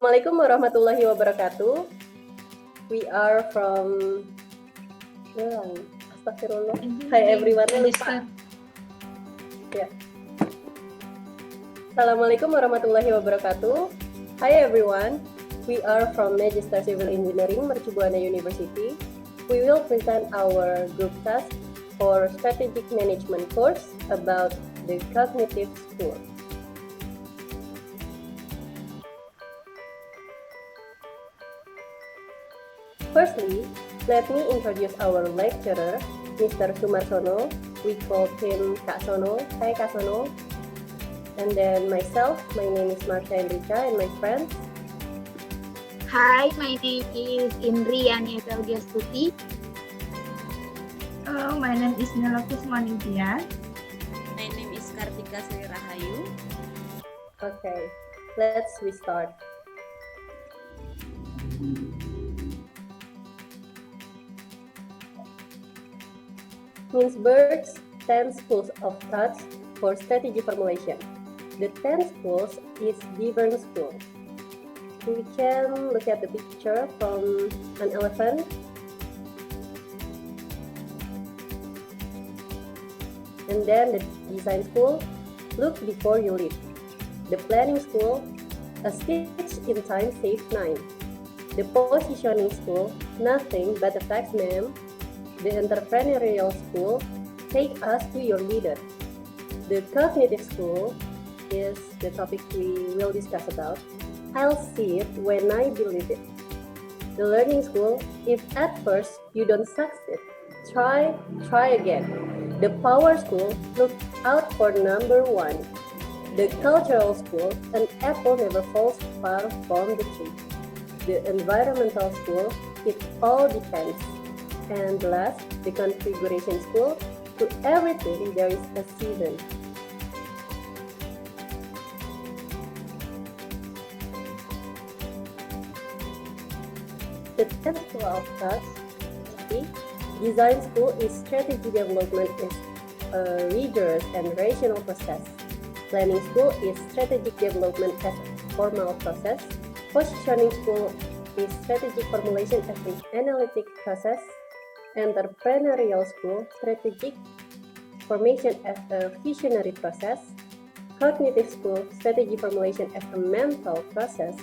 Assalamualaikum warahmatullahi wabarakatuh. We are from Astagfirullah. Hi everyone. Lupa. Yeah. Assalamualaikum warahmatullahi wabarakatuh. Hi everyone. We are from Magister Civil Engineering Mercu Buana University. We will present our group task for strategic management course about the cognitive school. Firstly, let me introduce our lecturer, Mr. Sumarsono. We call him Kak Sono. Hi Kak Sono. And then myself, my name is Marsha Enrica, and my friends. Hi, my name is Indri Yani Stuti. Hello, my name is Nelokis Maningtia. My name is Kartika Sri Rahayu. Okay, let's restart. Mintzberg's 10 schools of thought for strategy formulation. The 10 schools is different schools. We can look at the picture from an elephant. And then the design school, look before you leap. The planning school, a stitch in time saves 9. The positioning school, nothing but a fax ma'am. The entrepreneurial school, take us to your leader. The cognitive school is the topic we will discuss about. I'll see it when I believe it. The learning school, if at first you don't succeed, try again. The power school, look out for number 1. The cultural school, an apple never falls far from the tree. The environmental school, it all depends. And last, the configuration school, to everything there is a season. The 10th school of thought, design school is strategy development is a rigorous and rational process. Planning school is strategic development as a formal process. Positioning school is strategic formulation as an analytic process. Entrepreneurial school, strategic formation as a visionary process. Cognitive school, strategy formulation as a mental process.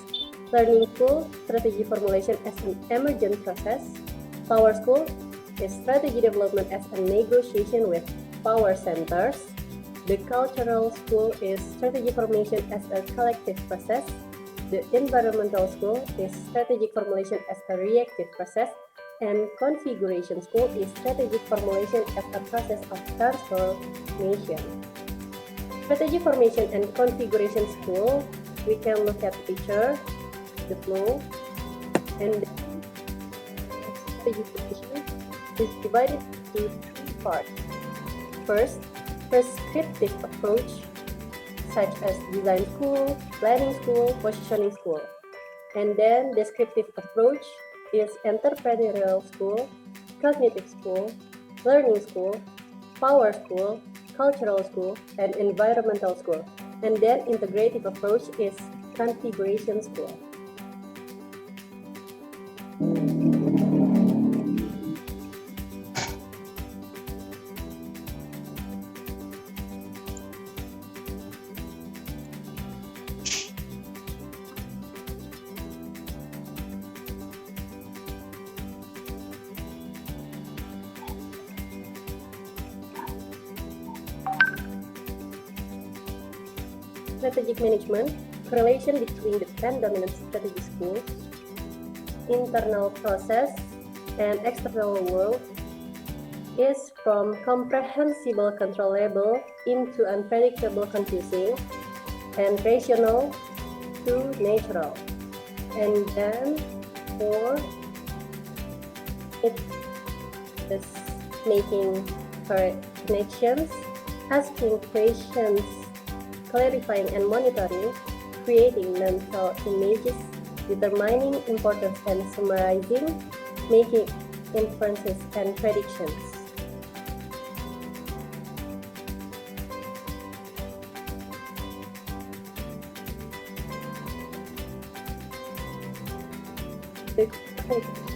Learning school, strategy formulation as an emergent process. Power school is strategy development as a negotiation with power centers. The cultural school is strategy formation as a collective process. The environmental school is strategic formulation as a reactive process. And configuration school is strategic formulation as a process of transformation. Strategy formation and configuration school, we can look at the picture, the flow, and the strategy formation is divided into 3 parts. First, prescriptive approach, such as design school, planning school, positioning school. And then descriptive approach is entrepreneurial school, cognitive school, learning school, power school, cultural school, and environmental school. And then integrative approach is configuration school. Strategic management, correlation between the 10 dominant strategy schools, internal process, and external world is from comprehensible controllable into unpredictable confusing, and rational to natural. And then for it is making connections, asking questions, clarifying and monitoring, creating mental images, determining importance and summarizing, making inferences and predictions. The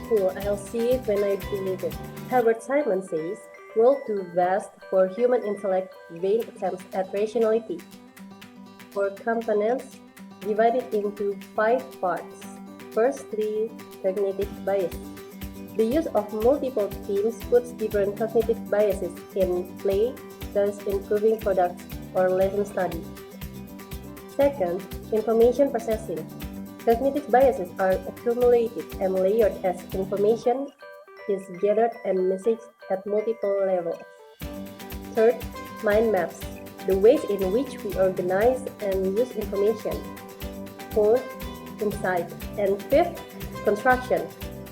cool, I'll see it when I believe it. Herbert Simon says, world too vast for human intellect, vain attempts at rationality. For components, divided into 5 parts. Firstly, cognitive bias. The use of multiple themes puts different cognitive biases in play, thus improving products or lesson study. Second, information processing. Cognitive biases are accumulated and layered as information is gathered and messaged at multiple levels. Third, mind maps, the ways in which we organize and use information. Fourth, insight. And fifth, construction,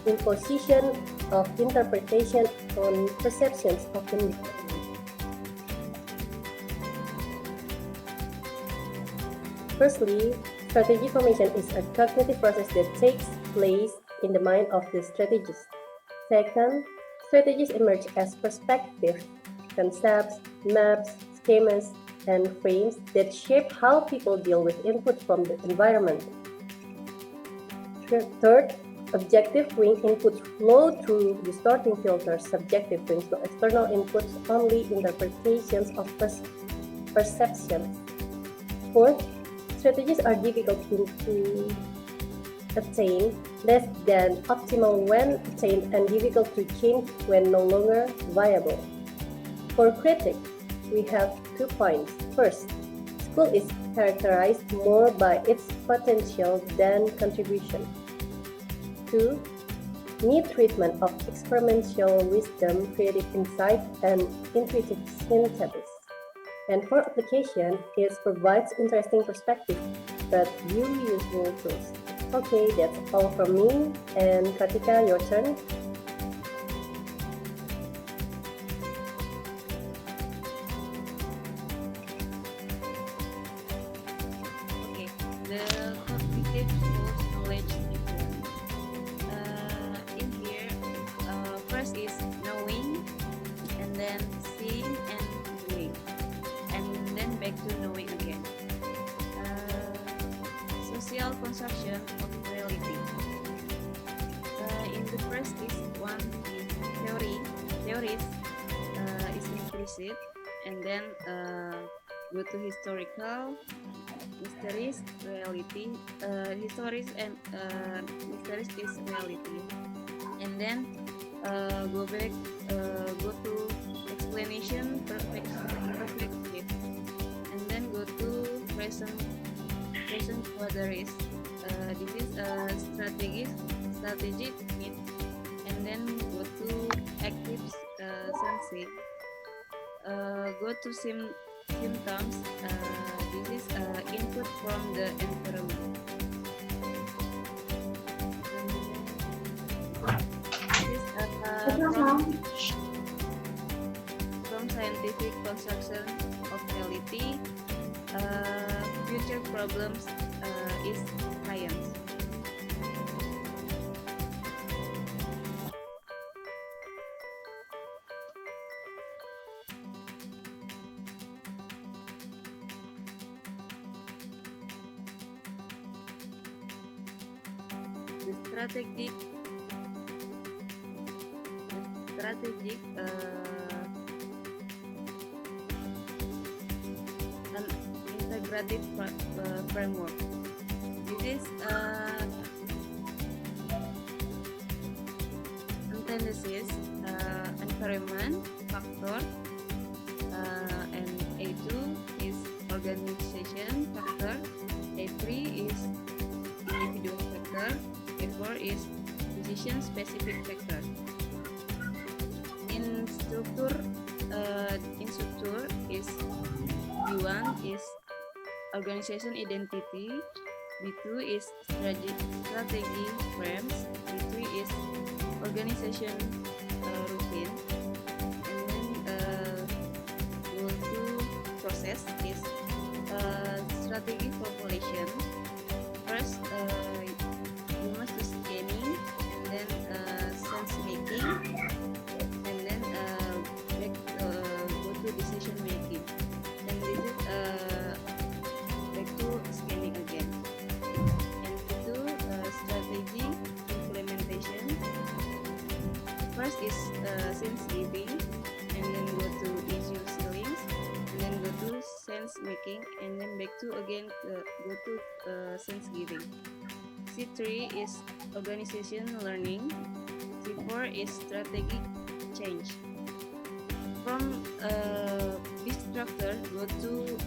imposition of interpretation on perceptions of the environment. Firstly, strategy formation is a cognitive process that takes place in the mind of the strategist. Second, strategies emerge as perspectives, concepts, maps, schemas, and frames that shape how people deal with input from the environment. Third, objective wing inputs flow through distorting filters. Subjective wings to external inputs only interpretations of perceptions. Fourth, strategies are difficult to attain, less than optimal when attained, and difficult to change when no longer viable. For critics, we have 2 points. First, school is characterized more by its potential than contribution. 2. Need treatment of experiential wisdom, creative insight, and intuitive synthesis. And for application, it provides interesting perspective, but few useful tools. Okay, that's all from me. And Kartika, your turn. Okay, the cognitive tools knowledge system. In here, first is knowing, and then seeing and doing, and then back to knowing again. Social construction of reality. In the first is one is theories is implicit, and then go to historical, mysteries, reality, histories and mysteries is reality, and then go back, go to explanation, perspective, and then go to present theories. This is strategic mean, and then go to active sensing. Go to symptoms. This is input from the environment. This is from scientific construction of reality. Future problems is science. The strategic and integrative framework. This is analysis, environment, factor, and A2 is organization factor, A3 is individual factor, A4 is decision specific factor. In structure is B1 is organization identity, B2 is strategy frames, B3 is organization routine, and then go to process is strategy formulation. First, you must do scanning, and then sense making, and then go to decision making, and this is back to scanning again, and to strategy implementation. First is sense giving, and then go to issue ceilings, and then go to sense making, and then back to again go to sense giving. C3 is organization learning. C4 is strategic change. From this structure, go to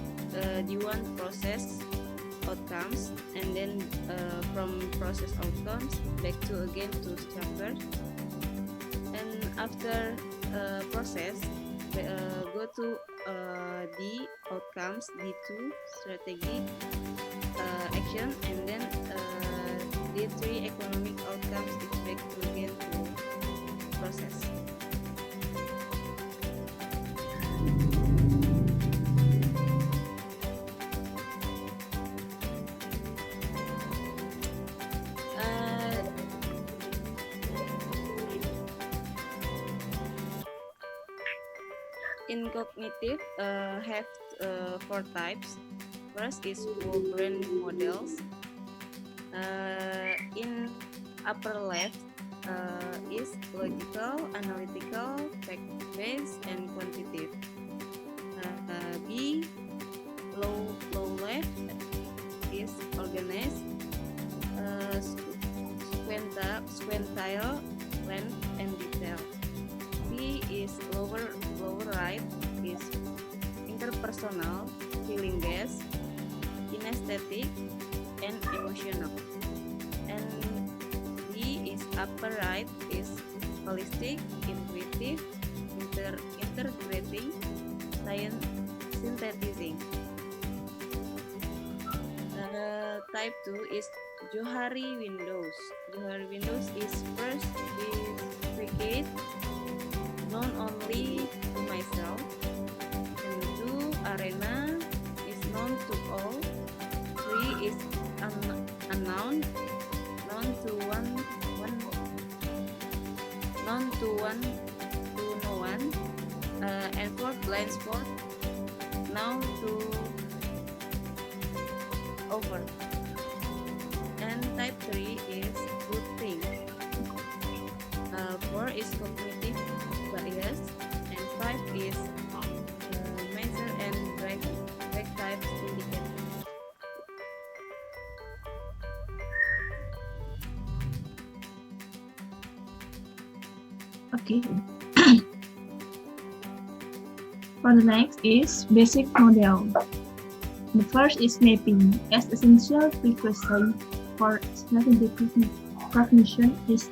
D1 process outcomes, and then from process outcomes back to again to structure. And after process, go to D outcomes, D2 strategic action, and then D3 economic outcomes is back to again to process. In cognitive, have 4 types. First is full brain models. In upper left is logical, analytical, fact-based, and quantitative. B low left is organized, squintile, length, and detail. B is lower right is interpersonal, feeling based, kinesthetic, and emotional. And D is upper right is holistic, intuitive, integrating, science, synthesizing. Type 2 is Johari Windows. Johari Windows is first is frigate, known only to myself. And 2 arena is known to all. 3 is unknown, known to no one. And 4 blind spot, known to over. And type 3 is good thing. 4 is cognitive bias, and 5 is measure and drag types indicator. Okay. For the next is basic model. The first is mapping. As essential prerequisite for strategic cognition is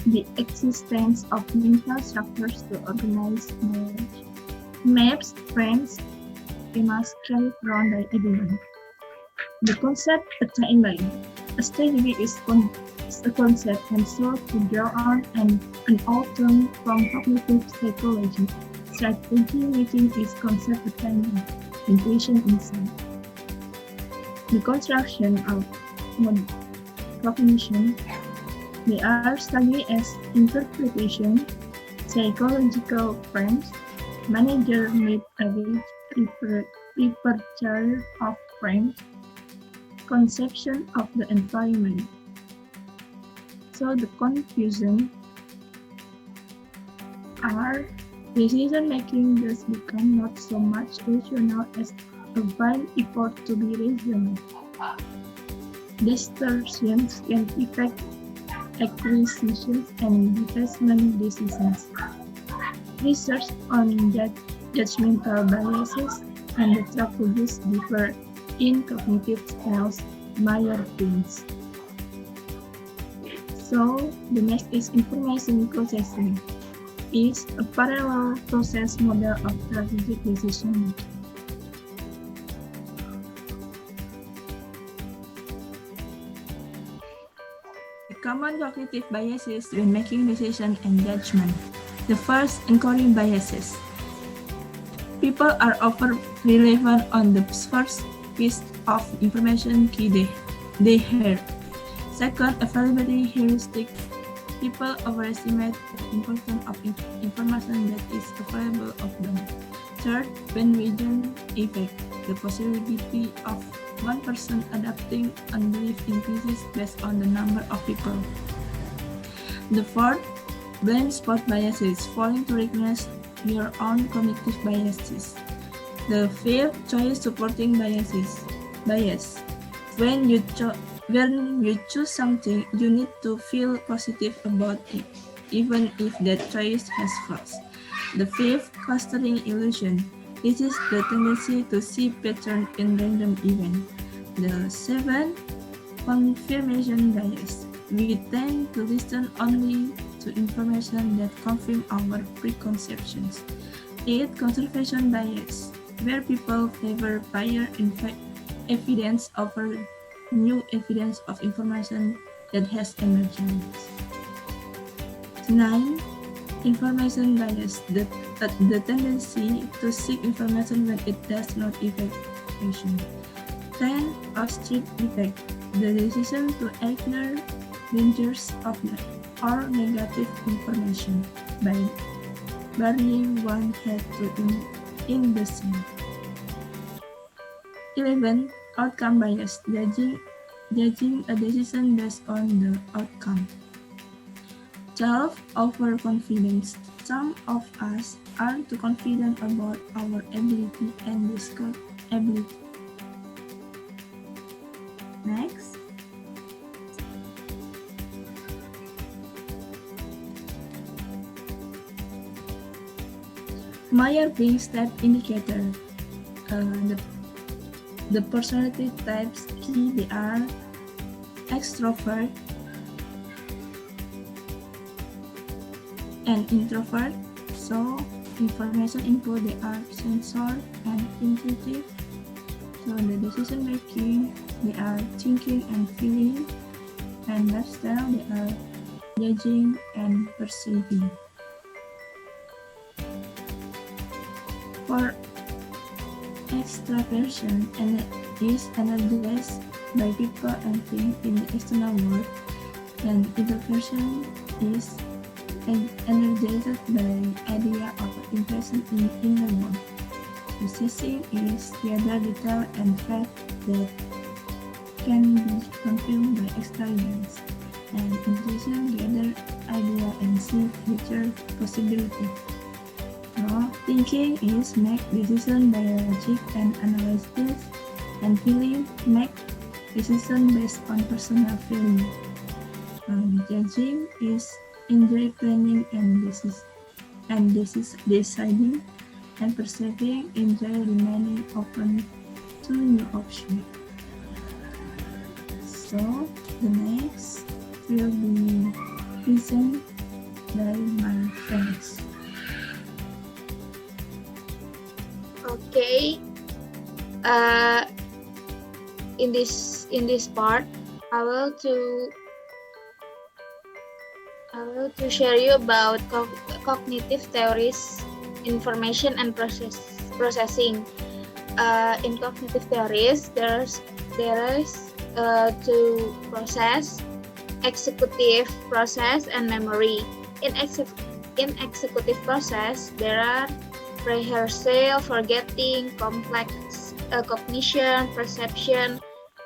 the existence of mental structures to organize knowledge. Maps, frames, schemas carried around by everyone. The concept a timeline. A strategy is a concept and so to draw on an old term from cognitive psychology. Strategy making is concept a timeline, intuition insight. The construction of cognition. They are studied as interpretation, psychological frames, manager-made average, repertoire of frames, conception of the environment. So the conclusion are decision-making does become not so much rational as a vile effort to be rational. Distortions can affect acquisitions and investment decisions. Research on judgmental biases and the strategies differ in cognitive styles, Meyer-Prince. So the next is information processing. It's a parallel process model of strategic decision making. Common cognitive biases when making decisions and judgment. The first, encoding biases. People are often relevant on the first piece of information key they hear. Second, availability heuristic. People overestimate the importance of information that is available of them. Third, bandwagon effect. The possibility of one person adopting unbelief increases based on the number of people. The fourth, blind spot biases, failing to recognize your own cognitive biases. The fifth, choice supporting bias. When you choose something, you need to feel positive about it, even if that choice has flaws. The fifth, clustering illusion. This is the tendency to see patterns in random events. The seventh, confirmation bias. We tend to listen only to information that confirm our preconceptions. 8. Conservation bias, where people favor prior evidence over new evidence of information that has emerged. 9. Information bias, the tendency to seek information when it does not affect action. 10. Ostrich effect, the decision to ignore dangers of or negative information by burning one head in the sun. 11. Outcome bias, judging a decision based on the outcome. 12. Overconfidence. Some of us are too confident about our ability and discard ability. Next. Myers-Briggs step indicator. The personality types key, they are extrovert and introvert. So information input, they are sensor and intuitive. So the decision making, they are thinking and feeling, and lifestyle, they are judging and perceiving. For extraversion is energized by people and things in the external world, and introversion is energized by idea or impression in the world. Processing is gather detail and fact that can be confirmed by experience, and intuition gather idea and see future possibility. So, thinking is make decision by logic and analysis, and feeling make decision based on personal feeling. Judging is enjoy planning and deciding, and perceiving enjoy remaining open to new options. So the next will be presented by my friends. Okay. In this part, I will to share you about cognitive theories, information and processing. In cognitive theories, there is to process, executive process, and memory. In executive process, there are rehearsal, forgetting, complex cognition, perception,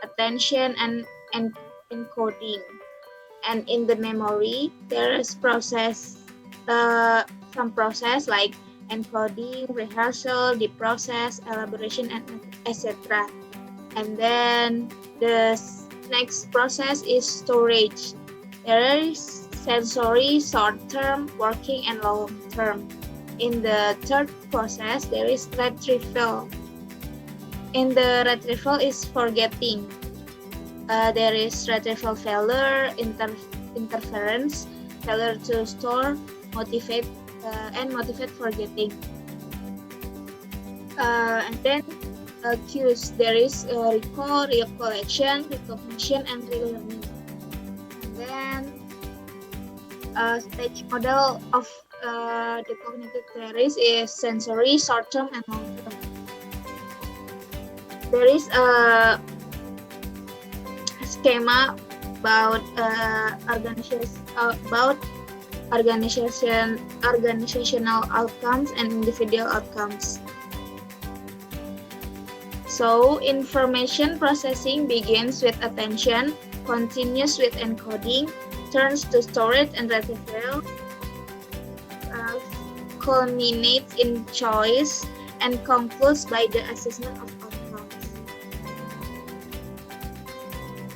attention, and encoding. And in the memory, there is some process like encoding, rehearsal, deep process, elaboration, and etc. And then the next process is storage. There is sensory, short-term, working, and long-term. In the third process, there is retrieval. In the retrieval is forgetting. There is retrieval failure, interference, failure to store, motivate forgetting. And then cues, there is recall, recollection, recognition, and relearning. And then stage model of the cognitive theories is sensory, short-term, and long-term. There is a schema about organizational outcomes and individual outcomes. So, information processing begins with attention, continues with encoding, turns to storage and retrieval, culminates in choice and concludes by the assessment of outcomes.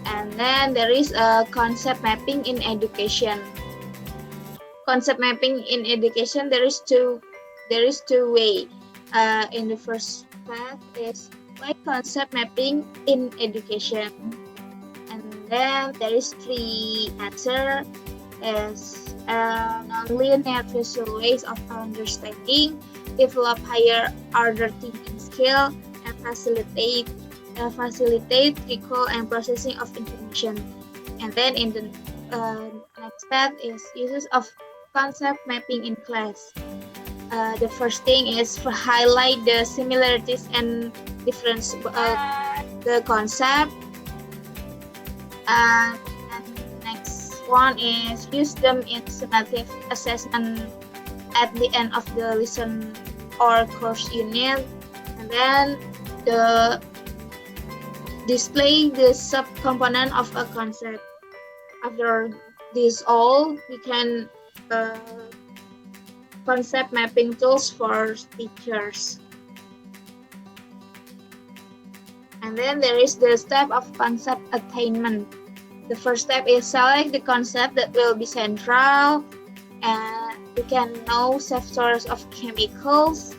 And then there is a concept mapping in education. Concept mapping in education, there is two way. In the first path is why concept mapping in education, and then there is three answer is non-linear visual ways of understanding, develop higher order thinking skill, and facilitate recall and processing of information. And then in the next path is uses of concept mapping in class. The first thing is to highlight the similarities and difference the concept. And next one is use them in summative assessment at the end of the lesson or course unit. And then the display the subcomponent of a concept. After this all, we can concept mapping tools for teachers. And then there is the step of concept attainment. The first step is select the concept that will be central, and we can know safe source of chemicals.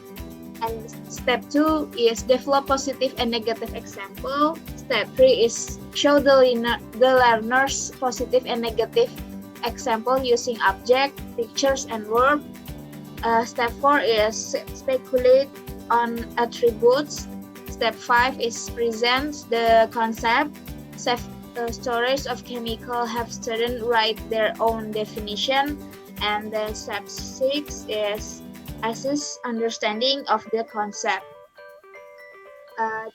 And step 2 is develop positive and negative example. Step 3 is show the learners positive and negative example using object, pictures, and word. Step 4 is speculate on attributes. Step 5 is present the concept. Storage of chemical have students write their own definition. And then step 6 is assess understanding of the concept.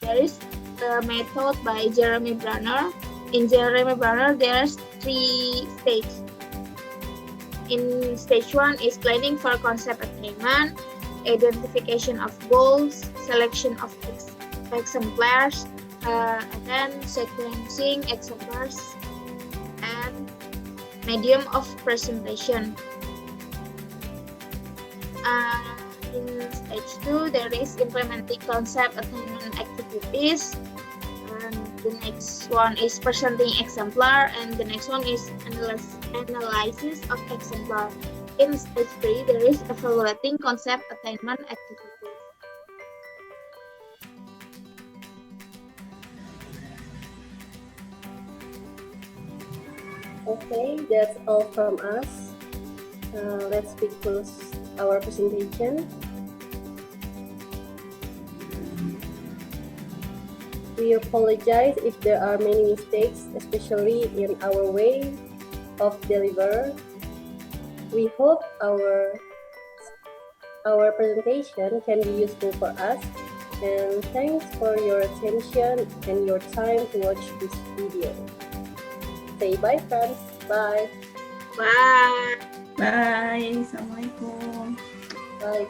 There is the method by Jeremy Brunner. In Jeremy Brunner, there's 3 stages. In stage 1 is planning for concept attainment, identification of goals, selection of exemplars, and then sequencing exemplars, and medium of presentation. In stage 2, there is implementing concept attainment activities. And the next one is presenting exemplar, and the next one is analysis of exemplar. In stage 3, there is evaluating concept attainment activities. Okay, that's all from us. Let's close our presentation. We apologize if there are many mistakes, especially in our way of deliver. We hope our presentation can be useful for us, and thanks for your attention and your time to watch this video. Say bye, friends. Bye. Bye. Bye. Assalamualaikum. Bye.